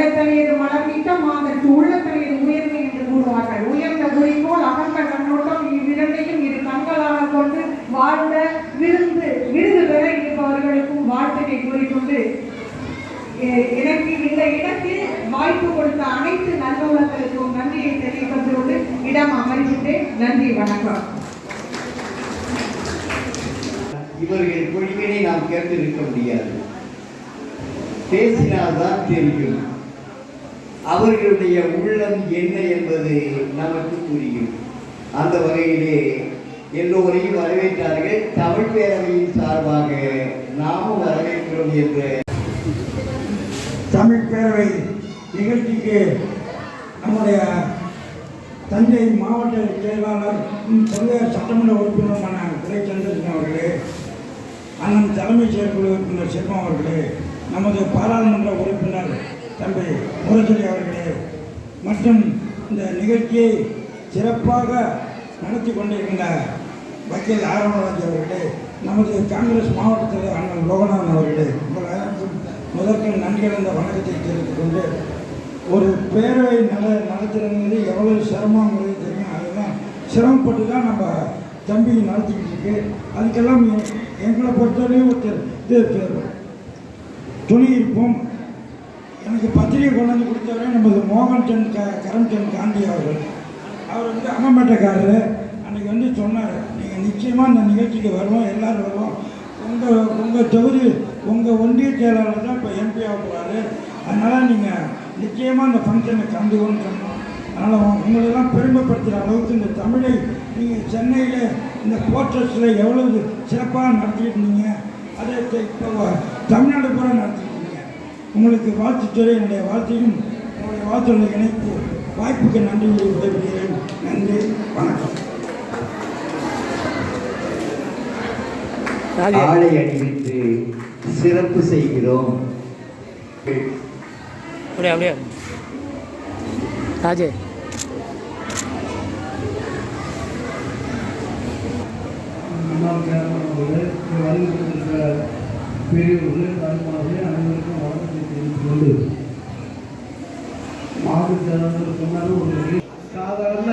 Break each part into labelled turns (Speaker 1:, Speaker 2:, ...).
Speaker 1: நிலத்தலையது மலர்வீட்டம் அதற்கு உள்ளத்தலையது உயர்மை என்று கூறுவார்கள். உயர்ந்த குறிக்கோள் அகன்ற கண்ணோட்டம் இவ்விரண்டையும் இரு கண்களாக கொண்டு வாழ்ந்த விருது பெற இருப்பவர்களுக்கும் வாழ்த்துக்களை கூறிக்கொண்டு எனக்கு இந்த இடத்தில் வாய்ப்பு கொடுத்த அனைத்து நல்லுள்ளங்களுக்கும் நன்றியை தெரிவிப்பது கொண்டு இடம் அமர்கின்றேன். நன்றி, வணக்கம்.
Speaker 2: இவர்கள் பொழிவினை நாம் கேட்டிருக்க முடியாது, பேசினால்தான் தெரியும். அவர்களுடைய உள்ளம் என்ன என்பது நமக்கு புரியும். அந்த வகையிலே எல்லோரையும் வரவேற்றார்கள். தமிழ் பேரவையின் சார்பாக நாமும் வரவேற்கிறோம் என்ற
Speaker 3: தமிழ் பேரவை நிகழ்ச்சிக்கு நம்முடைய தஞ்சை மாவட்ட செயலாளர் சட்டமன்ற உறுப்பினருமான துரை சந்திரசேகரன் அவர்களே, அண்ணன் தலைமைச் செயற்குழு உறுப்பினர் சிவம் அவர்களே, நமது பாராளுமன்ற உறுப்பினர் தம்பி முரசொலி அவர்களே மற்றும் இந்த நிகழ்ச்சியை சிறப்பாக நடத்தி கொண்டிருக்கின்ற வக்கீல் ஆரம்பராஜ் அவர்களே, நமது காங்கிரஸ் மாவட்ட தலைவர் அண்ணன் லோகநாதன் அவர்களே, உங்கள் அனைவருக்கும் முதற்கண் நன்றிகலந்த வணக்கத்தை தெரிவித்துக் கொண்டு, ஒரு பேரவை நடத்துறது எவ்வளவு சிரமங்கிறது தெரியும். அதெல்லாம் சிரமப்பட்டு தான் நம்ம தம்பி நடத்திக்கிட்டு இருக்கு. அதுக்கெல்லாம் எங்களை பொறுத்தவரையும் ஒருத்தர் துணி இருப்போம். எனக்கு பத்திரிகை கொண்டு வந்து கொடுத்தவரை நமது மோகன்சந்த் கரம்சந்த் காந்தி அவர் அம்மம்பேட்டைக்காரர் அன்றைக்கி சொன்னார், நீங்கள் நிச்சயமாக இந்த நிகழ்ச்சிக்கு வருவோம், எல்லோரும் வருவோம், உங்கள் தொகுதி உங்கள் ஒன்றிய செயலாளர் தான் இப்போ எம்பி ஆக போகிறாரு, அதனால் நீங்கள் நிச்சயமாக இந்த ஃபங்க்ஷனை கலந்துக்கணும்னு சொன்னோம். அதனால் உங்களெல்லாம் பெருமைப்படுத்துகிற அளவுக்கு இந்த தமிழை நீங்கள் சென்னையில் இந்த போர்ட்ரஸில் எவ்வளவு சிறப்பாக நடத்திட்டு இருந்தீங்க, அதை இப்போ தமிழ்நாடு பூரா நடத்திட்டு இருக்கீங்க. உங்களுக்கு வாழ்த்துத்துறை என்னுடைய வாழ்த்தையும் உங்களுடைய வாழ்த்துறை இணைப்பு வாய்ப்புக்கு நன்றி விடைபெறுகிறேன். நன்றி, வணக்கம்.
Speaker 2: ஆடை அணிவித்து சிறப்பு செய்கிறோம்.
Speaker 4: அப்படியே ராஜே
Speaker 5: பெரியவர்கள் தாய்மார்களே அனைவருக்கும் வணக்கத்தை தெரிவித்துக் கொண்டு, மாவட்ட செயலாளர் சொன்னாலும் ஒரு சாதாரண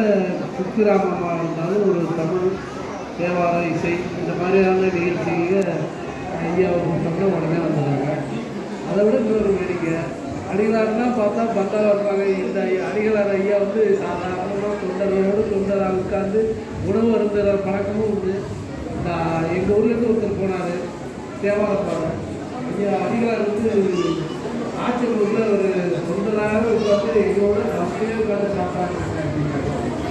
Speaker 5: சுத்திராமமாக இருந்தாலும் ஒரு தமிழ் தேவார இசை இந்த மாதிரியான நிகழ்ச்சியை ஐயா கூப்பிட்டோம்னா உடனே வந்துடுறாங்க. அதை விட இன்னொரு வேடிக்கை, அடிகளார்னா பார்த்தா பந்தா வருவாங்க. இந்த அடிகளார் ஐயா சாதாரணமாக தொண்டராக உட்கார்ந்து உணவு அருந்துகிற பழக்கமும் உண்டு. எங்கள் ஊர்லேருந்து ஒருத்தர் போனார் தேவார பாடம். ஐயா அடிகளார் ஆச்சரியத்தில் ஒரு தொண்டராக உட்காந்து எங்களோட அப்படியே உட்காந்து சாப்பிட்டாங்க.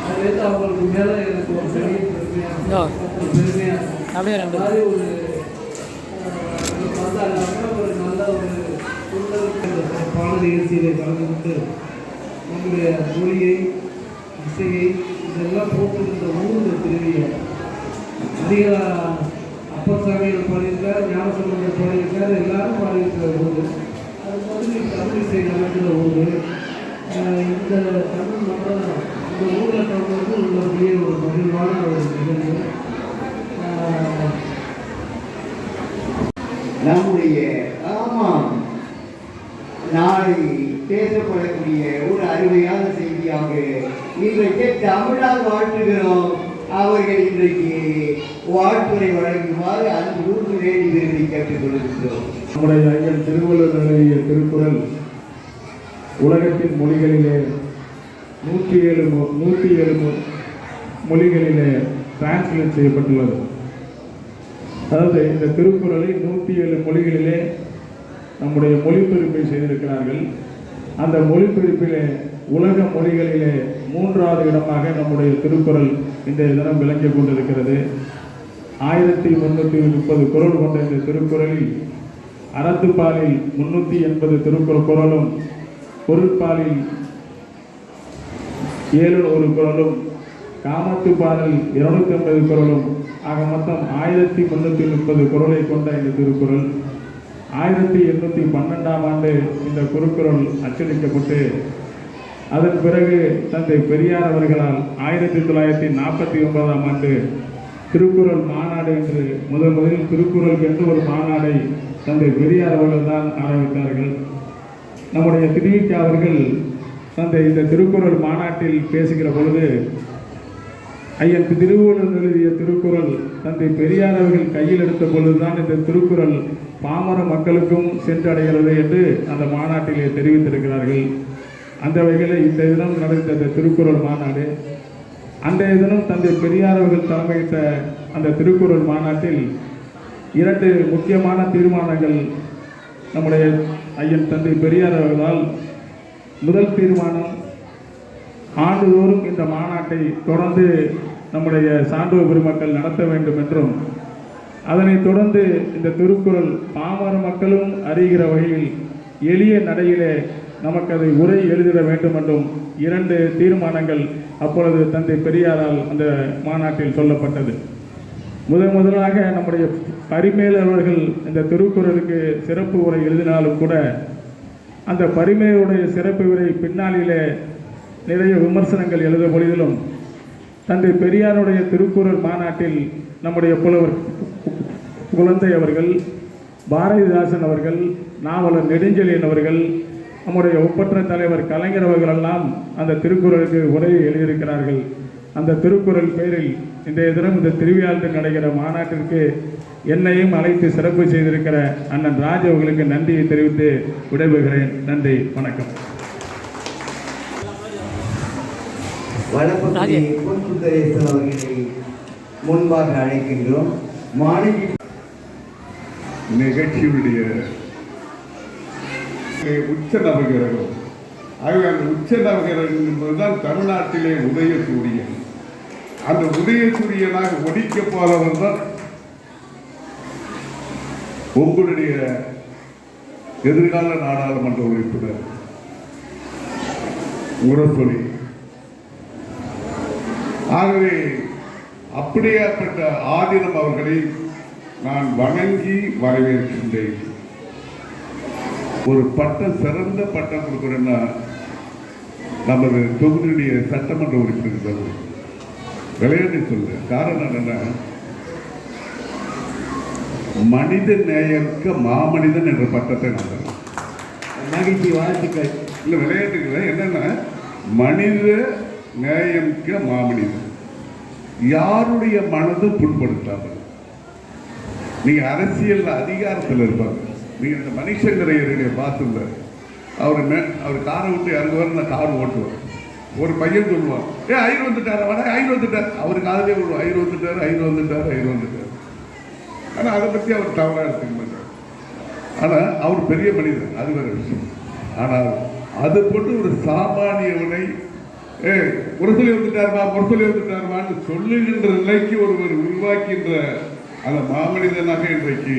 Speaker 5: அதுலேருந்து அவங்களுக்கு மேலே எனக்கு ஒரு பெரிய பெருமையாக மாதிரி ஒரு இல்லாமல் ஒரு நல்ல ஒரு சிறப்பான நிகழ்ச்சியை கலந்து கொண்டு நம்முடைய மொழியை இசையை இதெல்லாம் போட்டுக்கின்ற ஊர் திருவியை அதிக அப்பசாமிகள் பாடியிருக்கார், ஞானசம்பந்தர் பாடியிருக்கார், எல்லாரும் பாடியிருக்கிற ஊர். அது மாதிரி தமிழ் இசை நடக்கிற ஊர். இந்த தமிழ் மக்கள் இந்த ஊரில் கலந்து உள்ளபடியே ஒரு மகிழ்வான ஒரு நிகழ்வு.
Speaker 2: நம்முடைய நாளை பேசப்படக்கூடிய ஒரு அருமையான செய்தியாக இன்றைக்கு தமிழால் வாழ்த்துகிறோம். அவர்கள் இன்றைக்கு வாழ்த்துறை வழங்குமாறு அன்பு வேண்டி விரும்பி கேட்டுக் கொண்டிருக்கிறோம்.
Speaker 6: நம்முடைய ஐயன் திருவள்ளுவர் எழுதிய திருக்குறள் உலகத்தின் மொழிகளிலே 107 மொழிகளிலே டிரான்ஸ்லேட் செய்யப்பட்டுள்ளது. அதாவது இந்த திருக்குறளை 107 மொழிகளிலே நம்முடைய மொழிபெயர்ப்பை செய்திருக்கிறார்கள். அந்த மொழிபெயர்ப்பிலே உலக மொழிகளிலே 3வது இடமாக நம்முடைய திருக்குறள் இன்றைய தினம் விளங்கிக் கொண்டிருக்கிறது. 1330 குறள் கொண்ட இந்த திருக்குறளில் அறத்துப்பாலில் 380 திருக்குறள் குறளும், பொருட்பாலில் 700 குறளும், காமத்துப்பாலில் 250 குறளும் ஆக மொத்தம் 1330 குறளை கொண்ட இந்த திருக்குறள் 1812ஆம் ஆண்டு இந்த திருக்குறள் அச்சடிக்கப்பட்டு அதன் பிறகு தந்தை பெரியார் அவர்களால் 1949ஆம் ஆண்டு திருக்குறள் மாநாடு என்று முதலில் திருக்குறள் என்று ஒரு மாநாடை தந்தை பெரியார் அவர்கள் தான் ஆரம்பித்தார்கள். நம்முடைய திருவிக்கா அவர்கள் இந்த திருக்குறள் மாநாட்டில் பேசுகிற பொழுது ஐயன் திருவள்ளுவர் எழுதிய திருக்குறள் தந்தை பெரியார் அவர்கள் கையில் எடுத்த பொழுதுதான் இந்த திருக்குறள் பாமர மக்களுக்கும் சென்றடைகிறது என்று அந்த மாநாட்டிலே தெரிவித்திருக்கிறார்கள். அந்த வகையில் இந்த தினம் நடந்த இந்த திருக்குறள் மாநாடு, அன்றைய தினம் தந்தை பெரியார் அவர்கள் தலைமையிட்ட அந்த திருக்குறள் மாநாட்டில் 2 முக்கியமான தீர்மானங்கள் நம்முடைய ஐயன் தந்தை பெரியார் அவர்களால். முதல் தீர்மானம், ஆண்டுதோறும் இந்த மாநாட்டை தொடர்ந்து நம்முடைய சான்றோர் பெருமக்கள் நடத்த வேண்டும் என்றும், அதனைத் தொடர்ந்து இந்த திருக்குறள் பாமர மக்களும் அறிகிற வகையில் எளிய நடையிலே நமக்கு அதை உரை எழுதிட வேண்டும் என்றும் 2 தீர்மானங்கள் அப்பொழுது தந்தை பெரியாரால் அந்த மாநாட்டில் சொல்லப்பட்டது. முதலாக நம்முடைய பரிமேலர் அவர்கள் இந்த திருக்குறளுக்கு சிறப்பு உரை எழுதினாலும் கூட அந்த பரிமேலுடைய சிறப்பு உரை பின்னாளிலே நிறைய விமர்சனங்கள் எழுத பொழுதிலும் தந்தை பெரியாருடைய திருக்குறள் மாநாட்டில் நம்முடைய புலவர் குழந்தை அவர்கள், பாரதிதாசன் அவர்கள், நாவலர் நெடுஞ்செழியன் அவர்கள், நம்முடைய ஒப்பற்ற தலைவர் கலைஞர் அவர்களெல்லாம் அந்த திருக்குறளுக்கு உரையை எழுதியிருக்கிறார்கள். அந்த திருக்குறள் பேரில் இன்றைய தினம் இந்த திருவிழாவில் நடைகிற மாநாட்டிற்கு என்னையும் அழைத்து சிறப்பு செய்திருக்கிற அண்ணன் ராஜ் அவர்களுக்கு நன்றியை தெரிவித்து விடைபெறுகிறேன். நன்றி, வணக்கம்.
Speaker 2: வனப்பகுதி பொன்சுந்தரேசன் அவர்களை முன்பாக அழைக்கின்றோம். மாநில
Speaker 4: நிகழ்ச்சியுடைய உச்ச நவகிரகம். ஆகவே அந்த உச்ச நவகிரகம் என்பதுதான் தமிழ்நாட்டிலே உதயசூரியன். அந்த உதயசூரியனாக ஒடிக்க போறவர் தான் உங்களுடைய எதிர்கால நாடாளுமன்ற உறுப்பினர் முரசொலி. ஆகவே அப்படியாப்பட்ட ஆதினம் அவர்களை நான் வணங்கி வரவேற்கின்றேன். ஒரு பட்டம், சிறந்த பட்டம் கொடுக்கணும்னா நமது தொகுதியுடைய சட்டமன்ற உறுப்பினர் விளையாட்டு சொல்ல காரணம் என்ன, மனித நேயமிக்க மாமனிதன் என்ற பட்டத்தை நான் தரேன்.
Speaker 2: மகிழ்ச்சி, வாழ்த்துக்கள்.
Speaker 4: இல்லை, விளையாட்டுக்கு என்னன்னா மனித நேயமிக்க மாமனிதன், யாருடைய மனதும் புண்படுத்தாமல். நீங்க அரசியல் அதிகாரத்தில் இருப்பாங்க, நீங்க இந்த மனுஷங்கரையருடைய பார்த்துள்ள அவர் காரை விட்டு இறங்குவார், நான் கார் ஓட்டுவார். ஒரு பையன் சொல்லுவான், ஐயர் வந்துட்டார், வட ஐயர் வந்துட்டார். அவருக்கு காதலே விடுவோம், ஐயர் வந்துட்டார், ஐயர் வந்துட்டார், ஐயர் வந்துட்டார். ஆனால் அதை பற்றி அவர் தவறாக எடுத்துக்க மாட்டார். ஆனால் அவர் பெரிய மனிதர், அது வேற விஷயம். ஆனால் அது போட்டு ஒரு சாமானியவனை முரசொலி வந்துட்டாருமா, முரசொலி வந்துட்டாருமான்னு சொல்லுகின்ற நிலைக்கு ஒருவர் உருவாக்கின்ற அந்த மாமனிதனாக இன்றைக்கு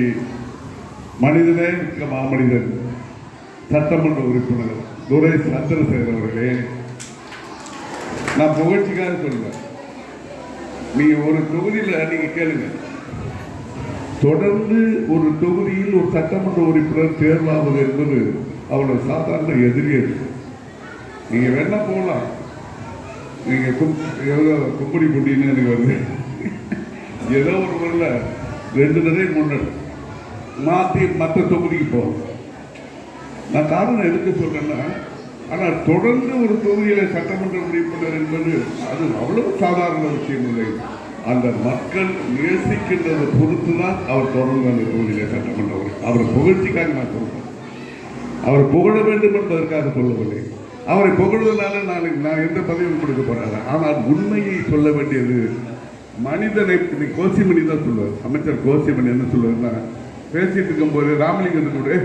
Speaker 4: மனிதனே மிக்க மாமனிதன் சட்டமன்ற உறுப்பினர் துரை சந்திரசேகர் அவர்களே, நான் புகழ்ச்சிக்காக சொல்லுவேன். நீங்க ஒரு தொகுதியில் நீங்க கேளுங்க, தொடர்ந்து ஒரு தொகுதியில் ஒரு சட்டமன்ற உறுப்பினர் தேர்வாவது என்பது அவ்வளவு சாதாரண எதிரியே. நீங்க வேணா போகலாம், நீங்க கும்படி குட்டின்னு எனக்கு வருது, ஏதோ ஒரு ஊர்ல 2 தடவை முன்னாடி மாற்றி மற்ற தொகுதிக்கு போகும். நான் காரணம் எதுக்கு சொல்றேன்னா, ஆனால் தொடர்ந்து ஒரு தொகுதியில சட்டமன்ற உறுப்பினர் என்பது அது அவ்வளவு சாதாரண விஷயம் இல்லை. அந்த மக்கள் நேசிக்கின்றதை பொறுத்து தான் அவர் தொடர்ந்து அந்த தொகுதியில சட்டமன்ற உறுப்பினர். அவரை புகழ்ச்சிக்காக நான் சொல்றேன், அவரை புகழ வேண்டும் என்பதற்காக சொல்லவில்லை. அவரை புகழ்வதனால நான் எந்த பதவியும் கொடுக்க போறாங்க. ஆனால் உண்மையை சொல்ல வேண்டியது மனிதனை. கோசிமணி தான் சொல்லுவார், அமைச்சர் கோசிமணி என்ன சொல்லுவாருன்னா, பேசிட்டு இருக்கும்போது ராமலிங்கத்துக்கு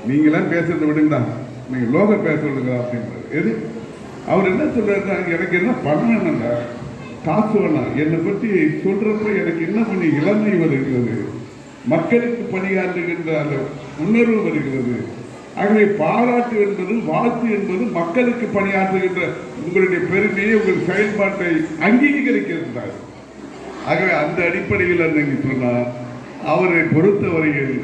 Speaker 4: நீங்களாம் பேசுறதை விடுங்கடா, நீங்க லோக பேச விடுங்க அப்படின்றாரு. எது அவர் என்ன சொல்றாருன்னா, எனக்கு என்ன பணம் வேணும்டா, காசு வேணாம், என்னை பற்றி சொல்றப்ப எனக்கு என்ன பண்ணி இளமை வருகிறது, மக்களுக்கு பணியாற்றுகின்ற அந்த உணர்வு வருகிறது. ஆகவே பாராட்டு என்பது, வாழ்த்து என்பது மக்களுக்கு பணியாற்றுகின்ற உங்களுடைய பெருமையை, உங்கள் செயல்பாட்டை அங்கீகரிக்கிறார். ஆகவே அந்த அடிப்படையில் நீங்க சொன்னார், அவரை பொறுத்தவரையில்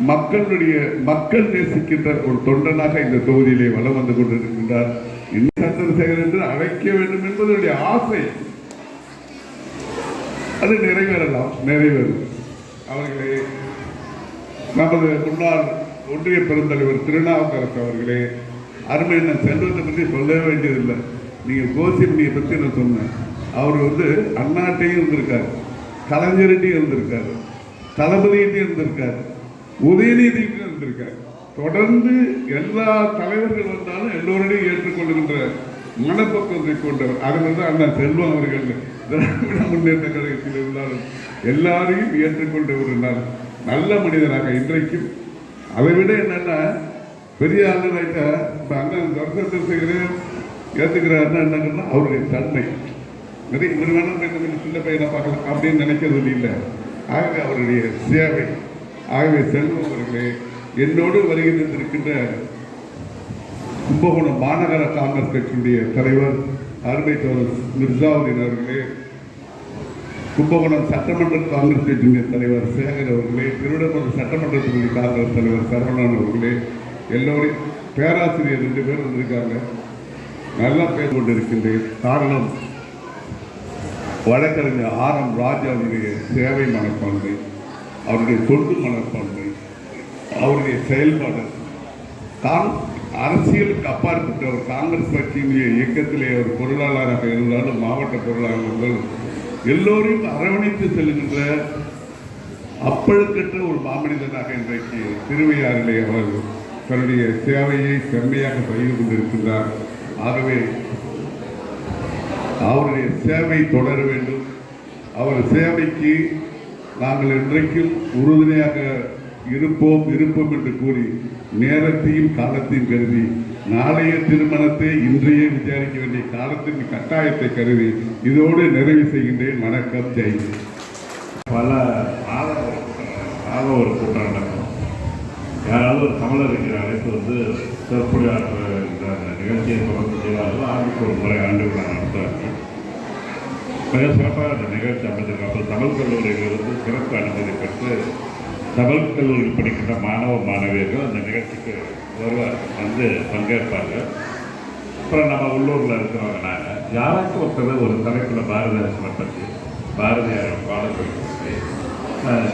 Speaker 4: மக்கள் நேசிக்கின்ற ஒரு தொண்டனாக இந்த தொகுதியிலே வலம் வந்து கொண்டிருக்கின்றார். இன்னும் சந்திரசேகர் என்று அழைக்க வேண்டும் என்பதனுடைய ஆசை அது நிறைவேறலாம், நிறைவேறும். அவர்களே, நமது முன்னாள் ஒன்றிய பெருந்தலைவர் திருநாவுக்கரசு அவர்களே, அருமையண்ணன் செல்வத்தை பற்றி சொல்லவே வேண்டியதில்லை. நீங்கள் கோசிமணியை பற்றி நான் சொன்னேன். அவர் அண்ணாட்டையும் இருந்திருக்கார், கலைஞர்கிட்டையும் இருந்திருக்காரு, தளபதியிட்டையும் இருந்திருக்கார், உதயநிதிக்கும் இருந்திருக்கார். தொடர்ந்து எல்லா தலைவர்கள் வந்தாலும் எல்லோரையும் ஏற்றுக்கொள்கின்ற மனப்பக்குவத்தை கொண்டவர். அதுதான் அண்ணா செல்வம் அவர்கள் திராவிட முன்னேற்ற கழகத்தில் இருந்தாலும் எல்லாரையும் ஏற்றுக்கொண்ட ஒரு நல்ல மனிதராக இன்றைக்கும். அதை விட என்னன்னா பெரிய ஆளுநர்கிட்ட இப்போ அண்ணன் தரிசனத்தில் ஏற்றுக்கிறாருன்னா என்னங்கன்னா அவருடைய தன்மை. நிறைய இவர் வேணும் சின்ன பையனை பார்க்கலாம் அப்படின்னு நினைக்கிறது இல்லை. ஆகவே அவருடைய சேவை. ஆகவே செல்வம் அவர்களே, என்னோடு வருகை தந்திருக்கின்ற கும்பகோணம் மாநகர காங்கிரஸ் கட்சியுடைய தலைவர் அருமை தோழர் மிர்சாவுதீன் அவர்களே, கும்பகோணம் சட்டமன்ற காங்கிரஸ் கட்சியுடைய தலைவர் சேகர் அவர்களே, திருவிடமன்ற சட்டமன்ற தொகுதி காங்கிரஸ் தலைவர் சரவணன் அவர்களே, எல்லோரையும் பேராசிரியர் 2 பேர் வந்திருக்காங்க. நல்லா பேர் கொண்டிருக்கின்றேன். காரணம் வழக்கறிஞர் ஆர்.எம். ராஜா அவருடைய சேவை மனப்பான்மை, அவருடைய தொண்டு மனப்பான்மை, அவருடைய செயல்பாடு. அரசியலுக்கு அப்பாற்பட்ட ஒரு காங்கிரஸ் கட்சியினுடைய இயக்கத்திலே ஒரு பொருளாளராக இருந்தாலும் மாவட்ட பொருளாளர்கள் எல்லோரையும் அரவணைத்து செல்கின்ற அப்பழுக்கற்ற ஒரு மாமனிதனாக இன்றைக்கு திருவையாறிலே அவர் தன்னுடைய சேவையை செம்மையாக செய்து கொண்டிருக்கின்றார். ஆகவே அவருடைய சேவை தொடர வேண்டும். அவர் சேவைக்கு நாங்கள் இன்றைக்கும் உறுதுணையாக இருப்போம் என்று கூறி நேரத்தையும் காலத்தையும் கருதி நாளைய திருமணத்தை இன்றையே விசாரிக்க வேண்டிய காலத்தின் கட்டாயத்தை கருதி இதோடு நிறைவு செய்கின்றேன். வணக்கம், ஜெய்.
Speaker 7: பல ஒரு கூட்டம் நடக்கும். யாராவது ஒரு தமிழர் இருக்கிற அழைப்பு சிறப்புரையாற்ற நிகழ்ச்சியை தொடர்ந்து செய்வார்கள். ஆண்டுக்கு ஒரு முறை ஆண்டுகளாக நடத்துவார்கள். மிக சிறப்பாக அந்த நிகழ்ச்சி அமைந்திருக்கும். அப்போ தமிழ் கல்லூரிகளிலிருந்து சிறப்பு அனுமதி பெற்று தமிழ் கல்லூரியில் படிக்கின்ற மாணவ மாணவியர்கள் அந்த நிகழ்ச்சிக்கு பங்கேற்பார்கள். அப்புறம் நம்ம உள்ளூரில் இருக்கிறவங்க நாங்கள் யாராச்சும் ஒருத்தர் ஒரு தலைப்பில் பாரதிதாசனை பற்றி, பாரதியார் பாடல்களை பற்றி,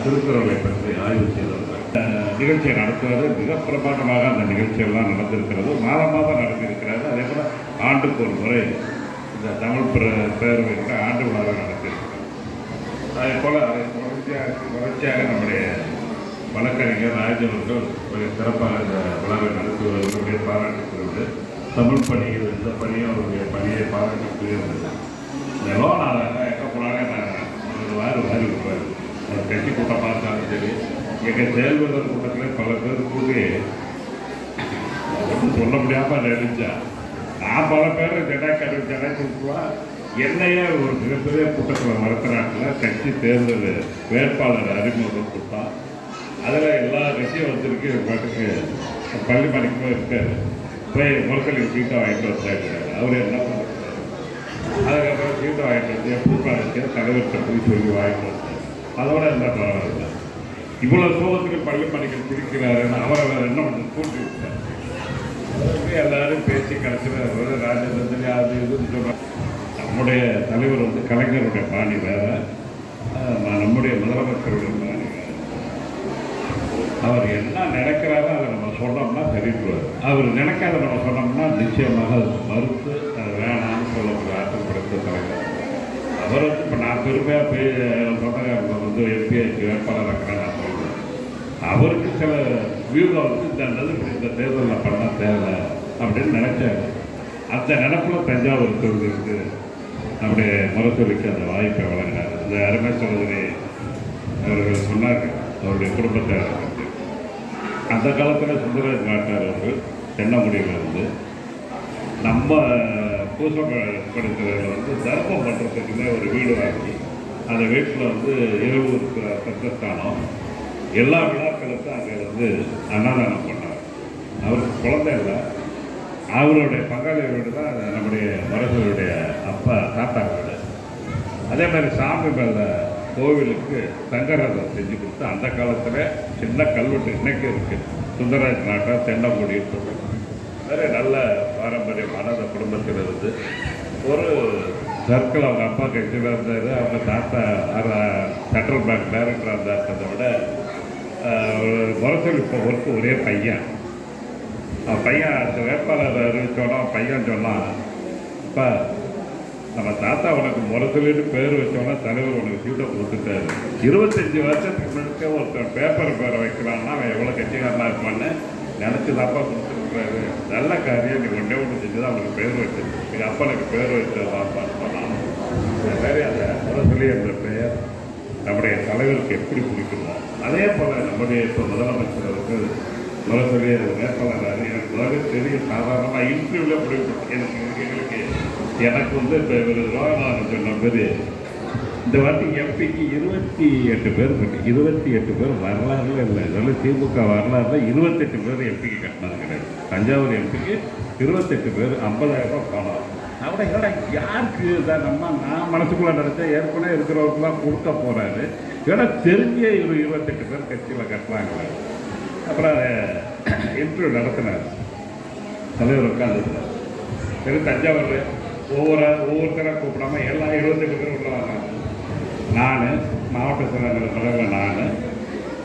Speaker 7: திருக்குறளை பற்றி ஆய்வு செய்தவர்கள் நிகழ்ச்சியை நடத்துவது மிக பிரமாண்டமாக அந்த நிகழ்ச்சியெல்லாம் நடந்திருக்கிறது. மாதம் நடந்திருக்கிறது. அதே போல் ஆண்டுக்கு ஒரு முறை இந்த தமிழ் பேரவையோட ஆண்டு விழாவை நடத்தியிருக்கிறது. அதே போல் அதை தொடர்ச்சியாக நம்முடைய வழக்கறிஞர் ராஜவர்கள் ஒரு சிறப்பாக இந்த விழாவை நடத்துவதற்குரிய பாராட்டுகிறது. தமிழ் பணியில் இந்த பணியும் அவருடைய பணியை பாராட்டுகிறது. எவ்வளோ நாளாக எங்கே போனாலும் நான் வாரி விடுவார். அவர் கட்சி கூட்டம் பார்த்தாலும் சரி, எங்கள் செயல்வதர் கூட்டத்தில் பல பேர் கூட்டி ஒன்றும் சொல்ல முடியாமல் நடிச்சா நான் பல பேர் ஜனாதிபதிக்குலாம் என்னையே ஒரு மிகப்பெரிய கூட்டத்தில் நடத்துகிறாங்கள கட்சி தேர்தல் வேட்பாளர் அறிமுகம் கொடுத்தான். அதில் எல்லா கட்சியும் வந்திருக்கு. பாட்டுக்கு பள்ளி மணிக்கு இருக்கார். போய் முரசலில் சீட்டை வாங்கிட்டு வந்தாங்க. அவர் என்ன பண்ணுறாரு? அதுக்கப்புறம் சீட்டை வாங்கிட்டு வந்து பூப்பாளையத்தை தலைவர்கிட்ட போய் சொல்லி வாங்கிட்டு வந்தார். அதோட என்ன பரவாயில்ல. இவ்வளோ சோகத்துக்கு பள்ளி மணிக்கு பிரிக்கிறாருன்னு அவரை வேறு என்ன பண்ணி கூட்டி விட்டார். எல்லாரும் பேசி கடைசியில் ராஜதந்திரி அது இதுன்னு சொல்கிறாங்க. நம்முடைய தலைவர் கலைஞருடைய பாணி வேறு, நம்முடைய முதலமைச்சருடைய பாணி வேறு. அவர் என்ன நினைக்கிறாரோ அதை நம்ம சொன்னோம்னா தெரிவிப்பார். அவர் நினைக்காத நம்ம சொன்னோம்னா நிச்சயமாக அதை மறுத்து அது வேணாம்னு சொல்லக்கூடிய ஆற்றல் படைத்த தலைவர். அவர் இப்போ நான் பெருமையாக சொந்தக்காரங்க எம்பிஐக்கு வேட்பாளராக நான் சொல்கிறேன். அவருக்கு சில வியூகம் இந்த தேர்தலில் பண்ண தேவை அப்படின்னு நினைச்சாரு. அந்த நினைப்பில் தஞ்சாவூர் தொகுதிக்கு நம்முடைய முரசொலிக்கு அந்த வாய்ப்பை வழங்கினார். இந்த அருமை சகோதரி அவர்கள் சொன்னார்கள் அவருடைய குடும்பத்தை அந்த காலத்தில் சுந்தரராஜ் நாட்டார் அவர்கள் தென்னங்குடியிலிருந்து நம்ம பூசப்படுத்துறதுல தர்மம் பண்ணுறதுக்குமே ஒரு வீடு வாங்கி அந்த வீட்டில் இருபது சத்தஸ்தானம் எல்லா விழாக்களுக்கும் அங்கே அன்னதானம் பண்ணார். அவருக்கு குழந்தை இல்லை. அவருடைய பங்காளி வீடு தான் நம்முடைய முரசலுடைய அப்பா தாத்தா வீடு. அதே மாதிரி சாமி மேலே கோவிலுக்கு தங்கரதம் செஞ்சு கொடுத்து அந்த காலத்தில் சின்ன கல்வெட்டு இன்னைக்கு இருக்குது. சுந்தரராஜ் நாட்டார் தென்னங்குடின்னு சொல்லுவாங்க. வேறு நல்ல பாரம்பரியமான அந்த குடும்பத்தில் இருந்து ஒரு சர்க்கிள் அவங்க அப்பா கட்சியில் இருந்தார். அவங்க தாத்தா சென்ட்ரல் பேங்க் டைரக்டராக இருந்தார்ன்றதை விட முரசொலி இப்போ ஒரே பையன். பையன் அந்த வேட்பாளர் அறிவிச்சோன்னா பையன் சொன்னான், இப்போ நம்ம தாத்தா உனக்கு முரசொலின்னு பேர் வச்சோன்னா தலைவர் உனக்கு சீட்டை கொடுத்துட்டாரு. 25 வருஷத்துக்கு முன்னாடி ஒருத்தர் பேப்பர் பேரை வைக்கிறான்னா அவன் எவ்வளோ கட்சிக்காரனாக இருப்பான்னு நினச்சி தாப்பா கொடுத்துருக்குறாரு. நல்ல காரியம் நீ ஒன்றே ஒன்று செஞ்சு தான் அவனுக்கு பேர் வச்சது. எங்கள் அப்பனுக்கு பேர் வச்சதாப்பான்னு சொன்னான். சரி, அந்த முரசொலி என்ற பெயர் நம்முடைய தலைவருக்கு எப்படி பிடிக்கணும், அதே போல் நம்முடைய இப்போ முதலமைச்சருக்கு முரசொலி வேட்பாளர் எனக்கு முதலே தெரியும். சாதாரணமாக இன்டர்வியூவில் முடிவு எனக்கு வந்து இப்போ இவர் ரோகநாதன் சொன்ன பேர் இந்த வாட்டி எம்பிக்கு 28 பேர் கட்டி 28 பேர் வரலாறுல இல்லை. இதெல்லாம் திமுக வரலாறுல 28 பேர் எம்பிக்கு கட்டினது கிடையாது. தஞ்சாவூர் எம்பிக்கு 28 பேர் 50,000 ரூபாய் பணம். அவட யாருக்கு தான் நான் மனசுக்குள்ளே நினச்சேன், ஏற்கனவே இருக்கிறவருக்குலாம் கொடுக்க போகிறாரு. ஏன்னா தெரிஞ்ச இவர் 28 பேர் கட்சியில் கட்டுறாங்களே. அப்புறம் இன்டர்வியூ நடத்தினார், தலைவர் உட்காந்துருந்தார். சரி, தஞ்சாவூர் ஒவ்வொருத்தராக கூப்பிடாம எல்லாம் 28 பேர் உள்ள வராங்க. நான் மாவட்ட செயலாளர் தலைவர், நான்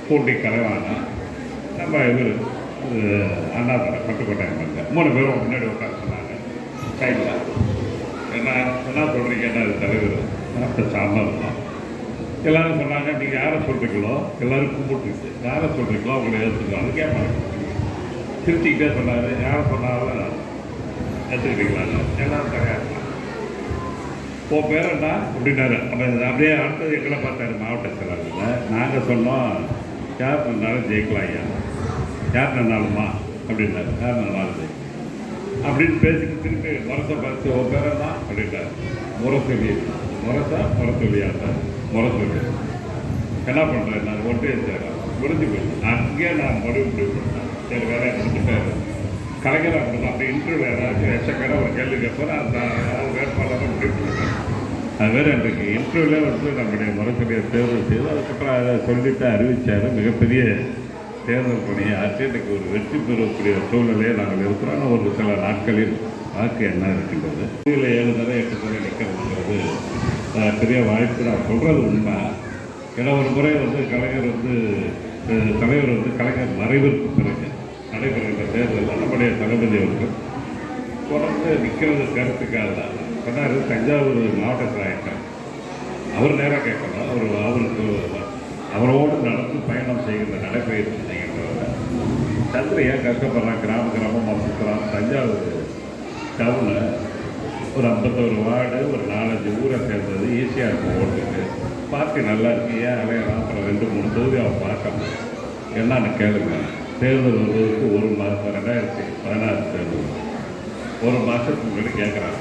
Speaker 7: பூண்டி கலைவான, நம்ம இவர் அண்ணாதுரை பட்டுக்கோட்டை எம்எல்ஏ 3 பேரும் முன்னாடி உட்காந்து சொன்னாங்க. சைடில் என்ன சொல்கிறீங்க, என்ன தலைவர் மாவட்ட சார்பாக தான் எல்லோரும் சொன்னாங்க. நீங்கள் யாரை சொல்கிறீங்களோ எல்லோரும் கும்பிட்டுச்சு, யாரை சொல்கிறீங்களோ அவங்களை ஏற்றுக்கலாம்னு கேட்பாங்க. திருச்சிக்கிட்டே சொன்னார், யாரை சொன்னாலும் எடுத்துக்கிட்டீங்களாங்க, எல்லோரும் தயாரிக்கலாம். உன் பேர் என்ன அப்படின்னாரு. அப்போ அப்படியே அடுத்தது எங்களை பார்த்தாரு மாவட்ட செயலாளர். நாங்கள் சொன்னோம், யார் நின்னாலும் ஜெயிக்கலாம் ஐயா, யார் நின்னாலுமா அப்படின்னாரு. யார் நின்னாலும் ஜெயிக்கலாம் அப்படின்னு பேசிக்கிட்டு திருப்பி முரசை பார்த்து உன் பேர் என்ன அப்படின்னாரு. முரசொலி. முரசொலியாட்ட முரசொலி. என்ன பண்ணுறேன் நான் ஒன்றே சார் முடிஞ்சு போயிட்டேன். அங்கேயே நான் முடிவு பண்ணேன். சரி, வேற எடுத்துட்டாரு. கலைஞர் அப்படின்னா அப்படி இன்டர்வியூ ஏதாச்சும் எச்சக்கடை ஒரு கேள்வி கேட்பார், அந்த வேட்பாளரை முடிவு பண்ணுறேன். அது வேறு அன்றைக்கு இன்டர்வியூவில் வந்து நம்முடைய முரசொலியை தேர்வு செய்து அதுக்கப்புறம் அதை சொல்லிட்டு அறிவித்தார். மிகப்பெரிய தேர்தல் பணியை ஆற்றி இன்றைக்கு ஒரு வெற்றி பெறக்கூடிய சூழ்நிலையை நாங்கள் இருக்கிறோம். ஆனால் ஒரு சில நாட்களில் வாக்கு என்ன இருக்கின்றது. 7 தடவை 8 தடவை நிற்கிறதுங்கிறது பெரிய வாய்ப்பு. நான் சொல்கிறது உண்மை. ஏன்னா ஒரு முறை வந்து கலைஞர் வந்து தலைவர் வந்து கலைஞர் மறைவிற்கு பிறகு நடைபெறுகின்ற தேர்தலில் நம்முடைய தளபதி அவர்கள் தொடர்ந்து நிற்கிறது கருத்துக்காக தான் சொன்னார். தஞ்சாவூர் மாவட்ட செயலாளர் அவர் நேராக கேட்கணும், அவருக்கு அவரோடு நடந்து பயணம் செய்கின்ற நடைபயிற்சி செய்கின்றவர் சந்திர ஏன் கஷ்டப்படுறான், கிராமமாக சுற்றுறான். தஞ்சாவூர் டவுனில் ஒரு 51 வார்டு, ஒரு 4-5 ஊரை சேர்ந்தது. ஈஸியாக இருக்கும் ஓட்டுக்கு. பார்ட்டி நல்லா இருக்கு, ஏன் அலையலாம். அப்புறம் 2-3 தொகுதி அவன் பார்க்கணும். என்னன்னு கேளுங்க. தேர்தல் வருவதற்கு 1 மாதம் 2016 தேர்தல் 1 மாதத்துக்கு முன்னாடி கேட்குறாங்க.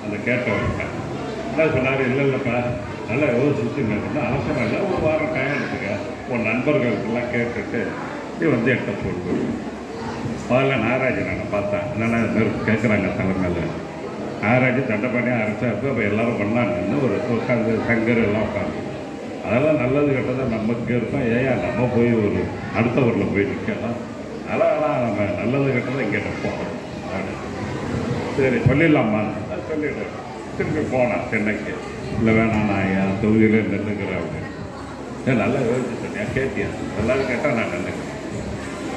Speaker 7: அந்த கேட்டவங்க என்ன சொன்னார், இல்லைப்பா நல்லா யோசிச்சு கேட்கணும், அவசரம் இல்லை, 1 வாரம் டைம் எடுத்துக்க, உன் நண்பர்களுக்கெல்லாம் கேட்டுட்டு நீ வந்து எட்ட போட்டு. முதல்ல நாகராஜ் நான் பார்த்தேன். என்னென்ன நெருப்பு கேட்குறாங்க தலைமையில். நாகராஜ் தண்டபாணியாக அரசாங்க. அப்போ எல்லோரும் பண்ணாங்கன்னு ஒரு உட்காந்து சங்கர் எல்லாம் உட்காந்து அதெல்லாம் நல்லது கெட்டதாக நமக்கு இருக்கோம். ஏன் நம்ம போய் ஒரு அடுத்த ஊரில் போய் நிற்கலாம். அதெல்லாம் நம்ம நல்லது கெட்டதை இங்கே நிற்போம். சரி சொல்லிடலாமா, சொல்லிடுறேன். திரும்பி போனேன் சென்னைக்கு. இல்லை வேணாம், நான் என் தொகுதியில் நின்றுக்கிறேன் அப்படின்னு. நல்லா யோசிச்சு சொன்னியா, கேட்டியா? எல்லாரும் கேட்டால் நான் நின்றுக்கிறேன்.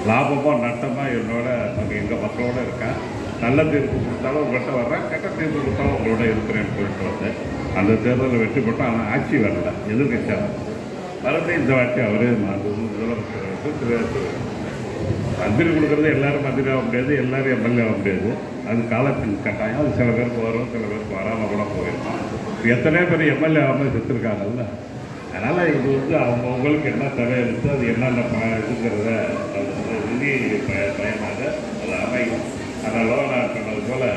Speaker 7: லாபமோ நட்டமாக என்னோட அங்கே எங்கள் மக்களோடு இருக்கேன். நல்ல தீர்ப்பு கொடுத்தாலும் உங்கள்கிட்ட வர்றேன், கெட்ட தீர்ப்பு கொடுத்தாலும் உங்களோட இருக்கிறேன்னு சொல்லிட்டு வந்தேன். அந்த தேர்தலில் வெற்றி பெற்றால் ஆனால் ஆட்சி வரல, எதிர்கட்சியாக வரது. இந்த வாட்டி அவரே முதலமைச்சர் மந்திரி கொடுக்குறது எல்லாரும் மந்திரி ஆக முடியாது, எல்லாரும் எம்எல்ஏ ஆக முடியாது. அது காலத்தின் கட்டாயம். அது சில பேருக்கு வரும், சில பேருக்கு வராமல் கூட போயிருக்கோம். எத்தனையோ பேர் எம்எல்ஏ ஆகாமல் செத்துருக்காங்கல்ல. அதனால் இது வந்து அவங்களுக்கு என்ன தேவை இருக்குது, அது என்னென்ன இதுங்கிறத நிதி பயனாக அது அமையும். அதனால் நான் சொன்னது போல்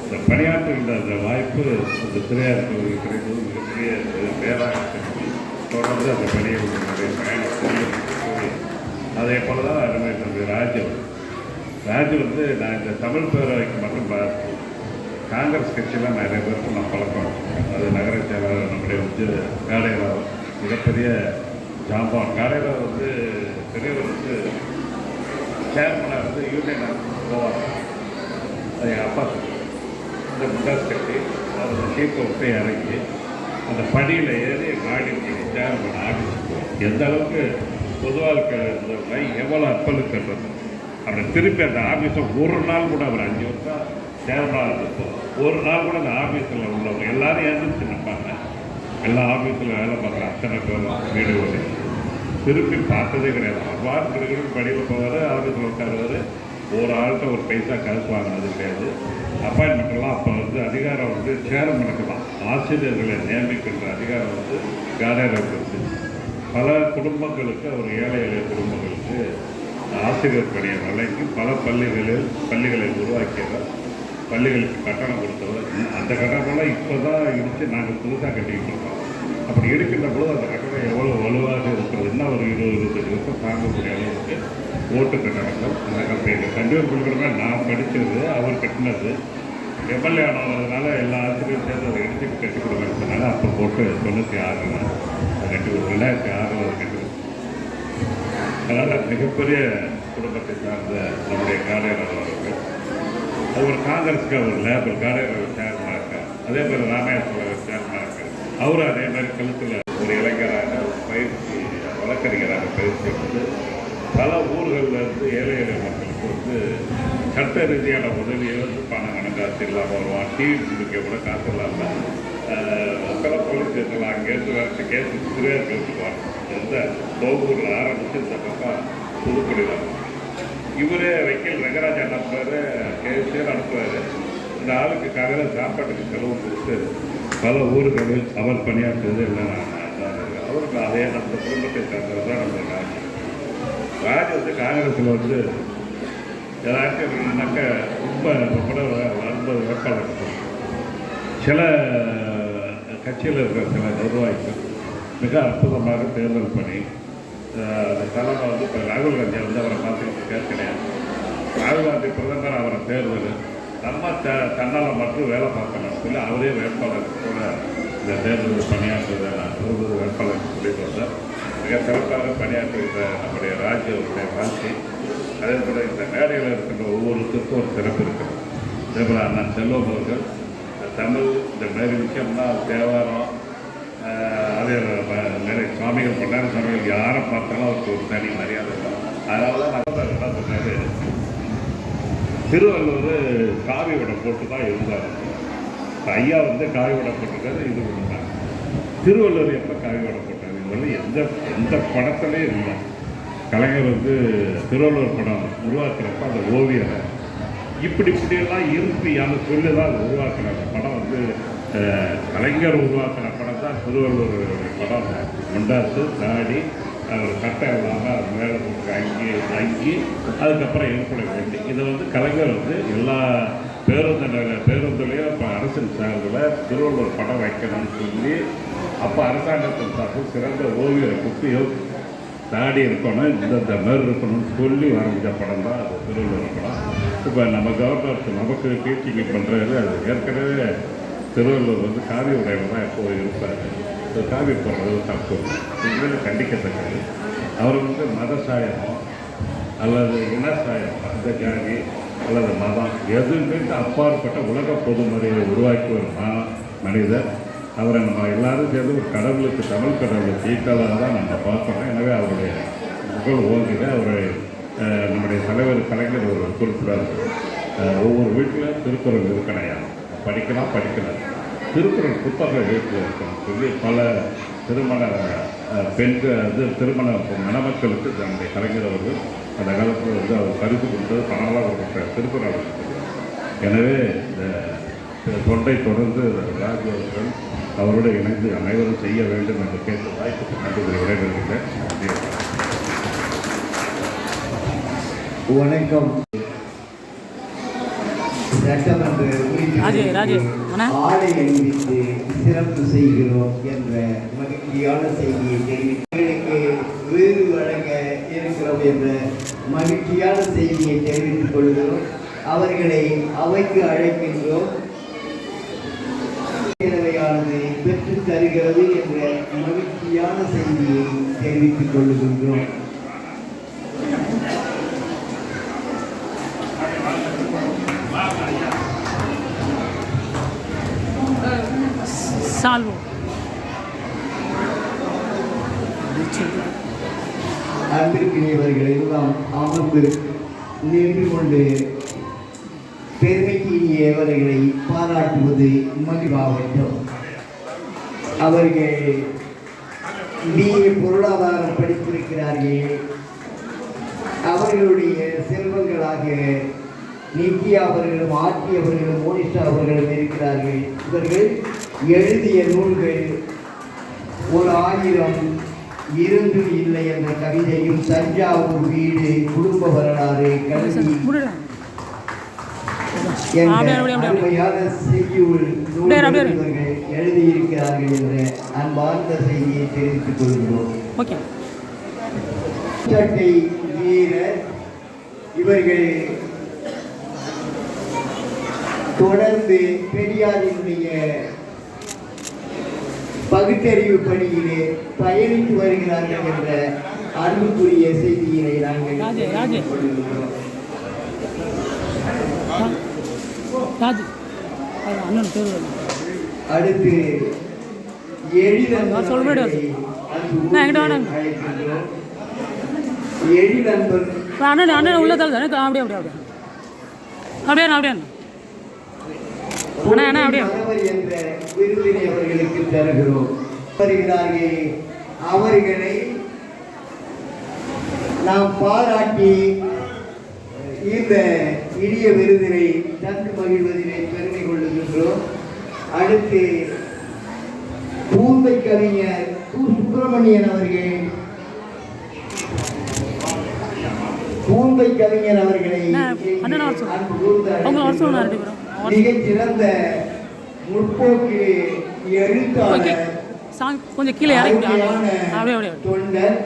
Speaker 7: இந்த பணியாற்றுகின்ற அந்த வாய்ப்பு அந்த திரையாளர்களுக்கு கிடைத்தது மிகப்பெரிய பேராக தொடர்ந்து அந்த பணியாளர்களுடைய பயணம். அதே போல் தான் அருமை தம்பி ராஜு வந்து நான் இந்த தமிழ் பேரவைக்கு மட்டும் காங்கிரஸ் கட்சியில் நிறைய பேருக்கு நான் பழக்கம் வச்சுருக்கேன். அது நகர செயலாளர் நம்முடைய வந்து காடையராவ் மிகப்பெரிய ஜாம்பான். காடையராவ் வந்து பெரியவர் வந்து சேர்மனாக வந்து யூனியன் போவார். அது எங்கள் அப்பா இந்த முண்டாஸ் கட்டி அவர் சீப்பை விட்டு இறங்கி அந்த படியில் ஏறி மாடி சேர்மன் ஆஃபீஸுக்கு போவோம். எந்த அளவுக்கு பொது வாழ்க்கையில் இருந்தவங்க எவ்வளோ அர்ப்பணிக்கிறது. அவரை திருப்பி அந்த ஆஃபீஸை ஒரு நாள் கூட அவர் 5 வருஷம் சேர்மனாக இருந்தப்போ ஒரு நாள் கூட அந்த ஆஃபீஸில் உள்ளவங்க எல்லாரும் எழுந்துச்சு நிற்பாங்க. எல்லா ஆஃபீஸில் வேலை பார்க்குற அத்தனை பேரும் வீடு ஓடி திருப்பி பார்த்ததே கிடையாது. வாரத்துக்கு படியில் போவார், ஆஃபீஸில் உட்காருவார். ஒரு ஆள்கிட்ட ஒரு பைசா காசு வாங்கினது கிடையாது. அப்பாயின்மெண்ட்லாம் அப்போ அதிகாரம் சேர்மனுக்கு தான். ஆசிரியர்களை நியமிக்கின்ற அதிகாரம் கார்டியருக்கு இருந்துச்சு. பல குடும்பங்களுக்கு, ஒரு ஏழை எளிய குடும்பங்களுக்கு ஆசிரியர் பணியை வழங்கி பல பள்ளிகளை உருவாக்கியவர், பள்ளிகளுக்கு கட்டணம் கொடுத்தவர். அந்த கட்டணம்லாம் இப்போ தான் இடித்து நாங்கள் புதுசாக கட்டிக்கிட்டு இருக்கோம். அப்படி இருக்கின்ற போது அந்த கட்டணம் எவ்வளோ வலுவாக இருக்கிறது, இன்னும் ஒரு 20-25 வருஷம் தாங்கக்கூடிய அளவுக்கு ஓட்டு கட்டணங்கள் அந்த கம்பெனியில் கண்டிப்பாக கொடுக்குறமே. நான் படித்தது அவர் கட்டினது. எம்எல்ஏ ஆனதுனால எல்லா ஆசிரியரும் சேர்ந்து அதை எடுத்து கட்டி கொடுக்கறதுனால அப்போ போட்டு 96 அதை கட்டி கொடுக்கும். 2006 அதை கட்டி கொடுக்கும். அதனால் மிகப்பெரிய குடும்பத்தை சார்ந்த நம்முடைய காரையாளர் அவர்கள், அது ஒரு காங்கிரஸுக்கு அவர் லேபர் காரையாளர் சேர்மனாக இருக்கார். அதே மாதிரி ராமேஸ்வரர் சேர்மனாக இருக்கார். அவரும் அதே மாதிரி கழுத்தில் ஒரு இளைஞராக பயிற்சி வழக்கறிஞராக பயிற்சி எடுத்து பல ஊர்களில் இருந்து ஏழை எளிய மக்களுக்கு சட்ட ரீதியான உதவியை பணம் கணக்காசு இல்லாமல் வருவான். டிவி குடிக்க கூட காசு இல்லாமல் பல போலீஸ் ஸ்டேஷனில் அங்கேருந்து வரைச்சு கேஸ் சிறையாக கேட்டுக்குவாங்க. எந்த தோகூரில் ஆரம்பித்து இந்த பக்கம் புதுக்குடியில் இவரே வக்கீல் ரங்கராஜ் அனுப்புவார், கேஸே அனுப்புவார். இந்த ஆளுக்கு காலையில் சாப்பாட்டுக்கு செலவு கொடுத்து பல ஊர்களில் அவர் பணியாற்றுவது இல்லை. அவருக்கு அதே நம்ம குடும்பத்தை சார்ந்தது தான் நம்ம ராஜ் காங்கிரஸில் ஏதாச்சும் ரொம்ப கூட 40 வேட்பாளர் சில கட்சியில் இருக்கிற சில நிர்வாகிகள் மிக அற்புதமாக தேர்தல் பண்ணி அந்த தலைமை இப்போ ராகுல் காந்தி அவரை பார்த்துக்கிட்டு கிடையாது. ராகுல் காந்தி பிரதமர் அவரை தேர்தல் நம்ம தன்னால் மட்டும் வேலை பார்க்கணும் சொல்லி அவரே வேட்பாளர் கூட இந்த தேர்தல் பணியாற்றுவதை நான் 20 வேட்பாளருக்கு சொல்லிட்டு வந்தேன். மிக சிறப்பாக பணியாற்றுகிற நம்முடைய ராஜ்யத்தை வாழ்க்கை. அதே போல் இந்த மேடையில் இருக்கின்ற ஒவ்வொருத்தருக்கும் ஒரு சிறப்பு இருக்கிறது. அதே போல் அண்ணன் செல்வம் அவர்கள் தமிழ் இந்த மாதிரி விஷயம்னா தேவாரம், அதே நிறைய சுவாமிகள் பண்ணார சுவாமிகள் யாரை பார்த்தாலும் அவருக்கு ஒரு தனி மரியாதை இருக்கும். அதனால தான் நான் என்ன சொன்னாரு, திருவள்ளுவர் காவி உடை போட்டு தான் இருந்தார். ஐயா காவி உடை போட்டுருக்காரு. இது பண்ணாங்க. திருவள்ளுவர் எப்போ காவி உடை போட்டார்? இது எந்த படத்துலேயும் இல்லை. கலைஞர் திருவள்ளுவர் படம் உருவாக்குறப்ப அந்த ஓவியரை இப்படியெல்லாம் இருப்பியான்னு சொல்லி தான் அதை உருவாக்குறாங்க. படம் கலைஞர் உருவாக்குற படம் தான் திருவள்ளுவர் படம். முண்டாசு தாடி அவர் சட்டை இல்லாமல் மேலே போட்டு அங்கி அதுக்கப்புறம் ஏற்பட வேண்டி இதை கலைஞர் எல்லா பேருந்துலையும் இப்போ அரசின் சார்பில் திருவள்ளுவர் படம் வைக்கணும்னு சொல்லி அப்போ அரசாங்கத்தின் சார்பில் சிறந்த ஓவியரை குப்பியோ தாடி இருக்கணும், இந்த மாதிரி இருக்கணும்னு சொல்லி வரைஞ்ச படம் தான் அது திருவள்ளுவர் படம். இப்போ நம்ம கவர்னர் நமக்கு டீச்சிங் பண்ணுறாரு. அது ஏற்கனவே திருவள்ளுவர் காவி உடையில் தான் எப்போ இருப்பார். காவி போடுறது தப்பு, இதில் கண்டிக்கத்தக்கது. அவர் மத சாயமோ அல்லது இன சாயம், அந்த ஜாதி அல்லது மதம் எதுன்னு அப்பாற்பட்ட உலக பொதுமறையை உருவாக்கி ஒரு மனிதர். அவரை நம்ம எல்லாரும் சேர்ந்து ஒரு கடவுளுக்கு, தமிழ் கடவுளுக்கு ஈக்குவலாக தான் நம்ம பார்க்கணும். எனவே அவருடைய புகழ் ஓங்குக. அவரை நம்முடைய தலைவர் கலைஞர் ஒரு குறிப்பிடார், ஒவ்வொரு வீட்டில் திருக்குறள் இருக்கணையா, படிக்கலாம். திருக்குறள் புத்தகம் வீட்டில் இருக்கணும் சொல்லி பல திருமண திருமண மணமக்களுக்கு நம்முடைய கலைஞர் அவர்கள் அந்த காலத்தில் அவர் பரிசு கொடுத்தது பணமாக கொடுத்த திருக்குறள். எனவே இந்த தொண்டை தொடர்ந்து ராஜ் அவர்கள் அவரோடு இணைந்து அனைவரும் செய்ய வேண்டும் என்று கேட்டு வாய்ப்புக்கு நன்றி விடைபெறுகின்றேன்.
Speaker 2: வணக்கம். சட்டமன்ற ஆடை அணிவித்து சிறப்பு செய்கிறோம் என்ற மகிழ்ச்சியான செய்தியை தெரிவித்து வேறு வழங்க இருக்கிறோம் என்ற மகிழ்ச்சியான செய்தியை தெரிவித்துக் கொள்கிறோம். அவர்களை அவைக்கு அழைக்கின்றோம். தேவையானது பெற்று தருகிறது என்ற மகிழ்ச்சியான செய்தியை தெரிவித்துக் கொள்கின்றோம்.
Speaker 8: Salvo.
Speaker 2: அன்பிற்கினியவர்கள் எல்லாம் அமர்ந்து நின்று கொண்டு பெருமைக்கினியவர்களை பாராட்டுவது மகிழ்வாகட்டும். அவர்கள் BA பொருளாதாரம் படித்திருக்கிறார்கள். அவர்களுடைய செல்வங்களாக நித்யா அவர்களும் ஆர்த்தி அவர்களும் மோனிஷா அவர்களும் இருக்கிறார்கள். இவர்கள் எழுதிய நூல்கள் 1000 இருந்து இல்லை என்ற கவிதையும், தஞ்சாவூர் வீடு, குடும்ப வரலாறு, கல்வி அருமையான செய்யுள் நூல்கள் இவர்கள் எழுதியிருக்கிறார்கள் என்ற அன்பார்ந்த செய்தியை தெரிவித்துக் கொள்கிறோம். சட்டை வீரர் இவர்கள் தொடர்ந்து பெரியாரினுடைய பகுத்தறிவு பணியிலே பயணித்து வருகிறார்கள் என்ற அன்புக்குரிய செய்தியினை நாங்கள் கொள்கிறோம். அடுத்து என்ற விருதினை அவர்களுக்கு தருகிறோம். அவர்களை நாம் பாராட்டி இந்த இனிய விருதினை தந்து மகிழ்வதிலே பெருமை கொள்ளுகின்றோம். அடுத்து பூந்தை கவிஞர் சுப்பிரமணியன் அவர்கள் அவர்களை மிகச்சிறந்த முற்போக்கு எழுத்தாளர், தொண்டர்,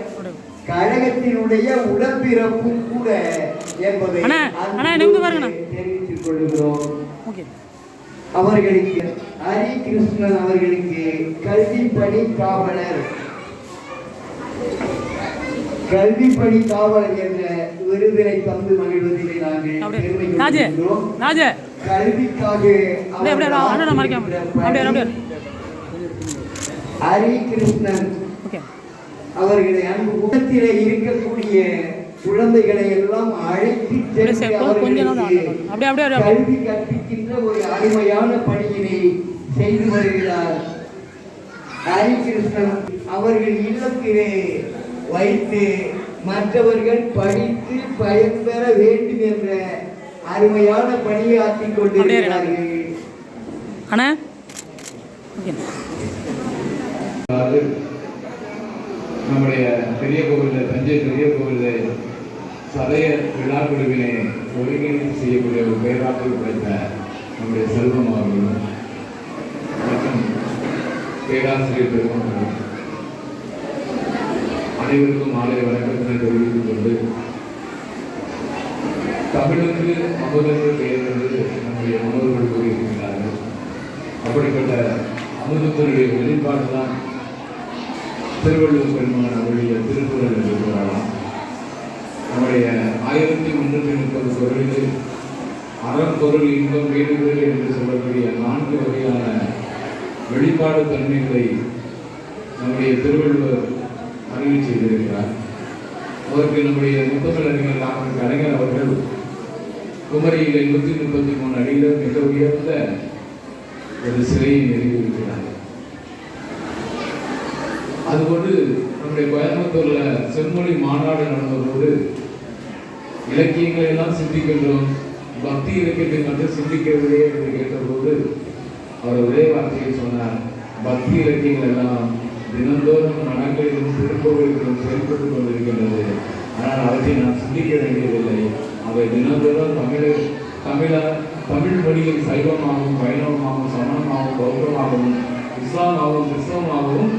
Speaker 2: கழகத்தினுடைய உடன்பிறப்பு கூட என்பதை தெரிவித்துக் கொள்கிறோம். அவர்களுக்கு ஹரிகிருஷ்ணன் அவர்களுக்கு கல்விப்பணி காவலர் என்ற விருதினை தந்து மகிழ்வதிலே நாங்கள் பெருமை கொள்கிறோம். கல்விக்காக ஹரிகிருஷ்ணன் அவர்களை அன்பு கூட்டத்திலே இருக்கக்கூடிய குழந்தைகளை எல்லாம் அழைத்து கல்வி கற்பிக்கின்ற ஒரு அருமையான பணியினை செய்து வருகிறார். ஹரிகிருஷ்ணன் அவர்கள் இல்லத்திலே வைத்து மற்றவர்கள் படித்து பயன்பெற வேண்டும் என்ற அருமையான பணியை ஆற்றிக் கொண்டிருக்கிறார்கள்.
Speaker 8: நம்முடைய பெரிய கோவிலில், தஞ்சை பெரிய கோவிலில் சதய விழா குழுவினை ஒருங்கிணைந்து செய்யக்கூடிய ஒரு பேராற்றல் படைத்த நம்முடைய செல்வம் அவர்களும் மற்றும் பேராசிரியர் பெருமக்களும் அனைவருக்கும் ஆலய வணக்கத்தினை தெரிவித்துக் கொண்டு, தமிழுக்கு அமுதென்று பெயர் என்று நம்முடைய முன்னோர்கள் கூறியிருக்கிறார்கள். அப்படிப்பட்ட அமுதத்தினுடைய வெளிப்பாடு தான் திருவள்ளுவர் பெருமான் அவருடைய திருக்குறள் என்று கூறலாம். நம்முடைய 1130 குறளில் அறம்பொருள் இன்பம் வீடுகள் என்று சொல்லக்கூடிய 4 வகையான வெளிப்பாடு தன்மைகளை நம்முடைய திருவள்ளுவர் அறிவு செய்திருக்கிறார். அவருக்கு நம்முடைய முத்தமிழறிஞர் டாக்டர் கலைஞர் அவர்கள் குமரியிலே 133 அடியில் மிக உயர்ந்த ஒரு சிலையை நிறுவியிருக்கிறார். அதுபோன்று நம்முடைய கோயம்புத்தூர்ல செம்மொழி மாநாடு நடந்தபோது இலக்கியங்களை எல்லாம் சிந்திக்கின்றோம், பக்தி இலக்கியத்தை மட்டும் சிந்திக்கவில்லை என்று கேட்டபோது அவர் ஒரே வார்த்தையை சொன்னார், பக்தி இலக்கியங்கள் எல்லாம் தினந்தோறும் மனங்களிலும் திருக்கோவில்களும் செயல்பட்டுக் கொண்டிருக்கின்றது. ஆனால் அவற்றை நான் சிந்திக்க வேண்டியதில்லை. அவை தினந்தோறும் தமிழ் மொழியில் சைவமாகவும், வைணவமாகவும், சமணமாகவும், பௌத்தமாகவும், இஸ்லாமாகவும், கிறிஸ்தவமாகவும்